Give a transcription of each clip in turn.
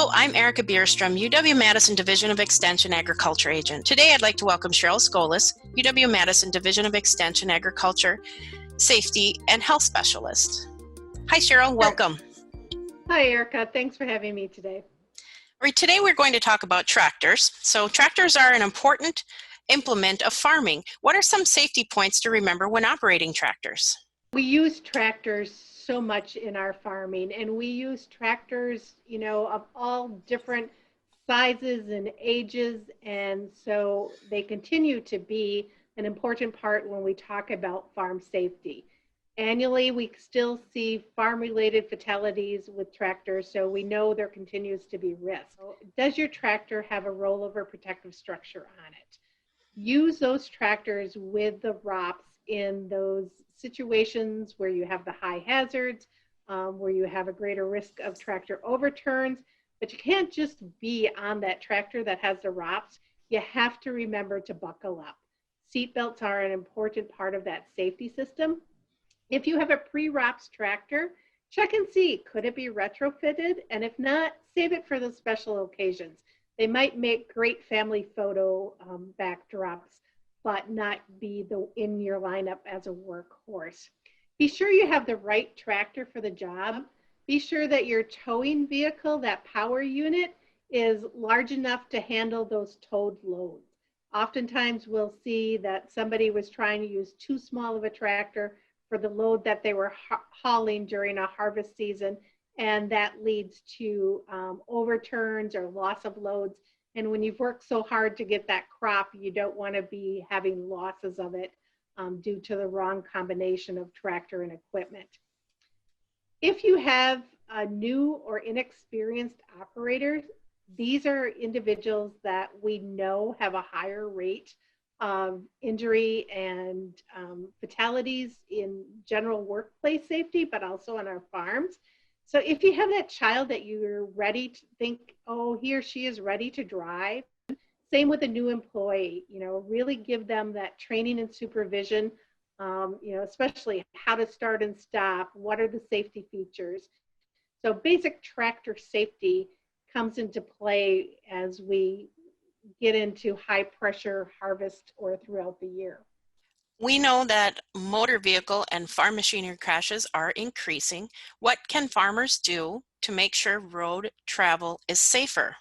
Hello, I'm Erica Bierstrom, UW-Madison Division of Extension Agriculture Agent. Today I'd like to welcome Cheryl Scolas, UW-Madison Division of Extension Agriculture Safety and Health Specialist. Hi Cheryl, welcome. Hi Erica, thanks for having me today. All right, today we're going to talk about tractors. So tractors are an important implement of farming. What are some safety points to remember when operating tractors? We use tractors so much in our farming, and we use tractors, of all different sizes and ages, and so they continue to be an important part when we talk about farm safety. Annually, we still see farm-related fatalities with tractors, so we know there continues to be risk. Does your tractor have a rollover protective structure on it? Use those tractors with the ROPS in those situations where you have the high hazards, where you have a greater risk of tractor overturns, but you can't just be on that tractor that has the ROPS. You have to remember to buckle up. Seatbelts are an important part of that safety system. If you have a pre-ROPS tractor, check and see, could it be retrofitted? And if not, save it for those special occasions. They might make great family photo backdrops, but not be in your lineup as a workhorse. Be sure you have the right tractor for the job. Be sure that your towing vehicle, that power unit, is large enough to handle those towed loads. Oftentimes we'll see that somebody was trying to use too small of a tractor for the load that they were hauling during a harvest season, and that leads to overturns or loss of loads. And when you've worked so hard to get that crop, you don't want to be having losses of it due to the wrong combination of tractor and equipment. If you have a new or inexperienced operator, these are individuals that we know have a higher rate of injury and fatalities in general workplace safety, but also on our farms. So if you have that child that you're ready to think, oh, he or she is ready to drive, same with a new employee, really give them that training and supervision, especially how to start and stop, what are the safety features. So basic tractor safety comes into play as we get into high pressure harvest or throughout the year. We know that motor vehicle and farm machinery crashes are increasing. What can farmers do to make sure road travel is safer?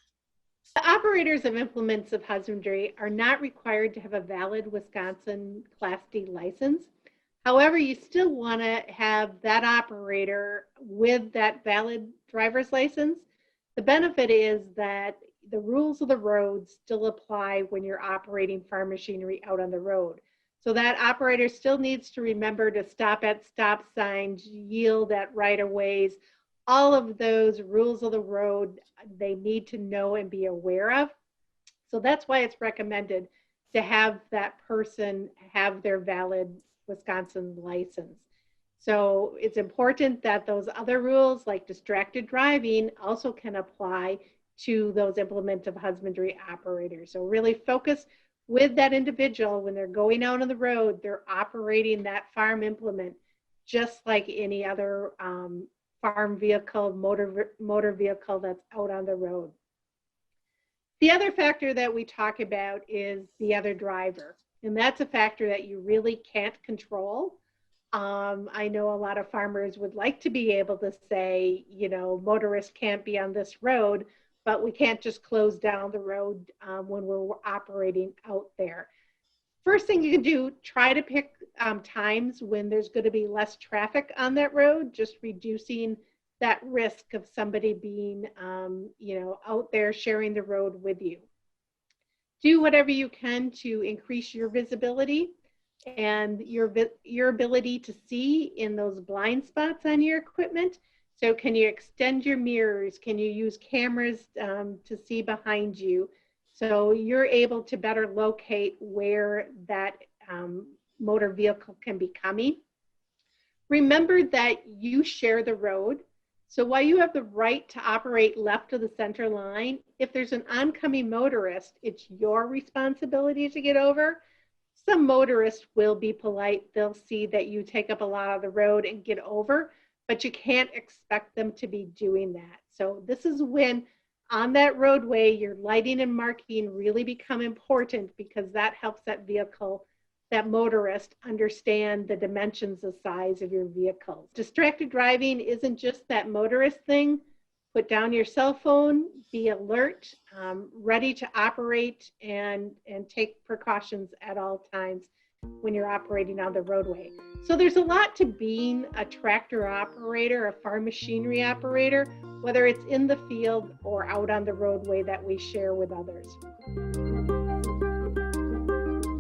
The operators of implements of husbandry are not required to have a valid Wisconsin Class D license. However, you still want to have that operator with that valid driver's license. The benefit is that the rules of the road still apply when you're operating farm machinery out on the road. So that operator still needs to remember to stop at stop signs, yield at right-of-ways. All of those rules of the road, they need to know and be aware of. So that's why it's recommended to have that person have their valid Wisconsin license. So it's important that those other rules like distracted driving also can apply to those implement of husbandry operators. So really focus with that individual when they're going out on the road, they're operating that farm implement just like any other farm vehicle, motor vehicle that's out on the road. The other factor that we talk about is the other driver, and that's a factor that you really can't control. I know a lot of farmers would like to be able to say, motorists can't be on this road, but we can't just close down the road when we're operating out there. First thing you can do, try to pick times when there's going to be less traffic on that road, just reducing that risk of somebody being, out there sharing the road with you. Do whatever you can to increase your visibility and your ability to see in those blind spots on your equipment. So can you extend your mirrors? Can you use cameras to see behind you? So you're able to better locate where that motor vehicle can be coming. Remember that you share the road. So while you have the right to operate left of the center line, if there's an oncoming motorist, it's your responsibility to get over. Some motorists will be polite. They'll see that you take up a lot of the road and get over, but you can't expect them to be doing that. So this is when on that roadway, your lighting and marking really become important because that helps that vehicle, that motorist, understand the dimensions, the size of your vehicle. Distracted driving isn't just that motorist thing. Put down your cell phone, be alert, ready to operate and take precautions at all times when you're operating on the roadway. So there's a lot to being a tractor operator, a farm machinery operator, whether it's in the field or out on the roadway that we share with others.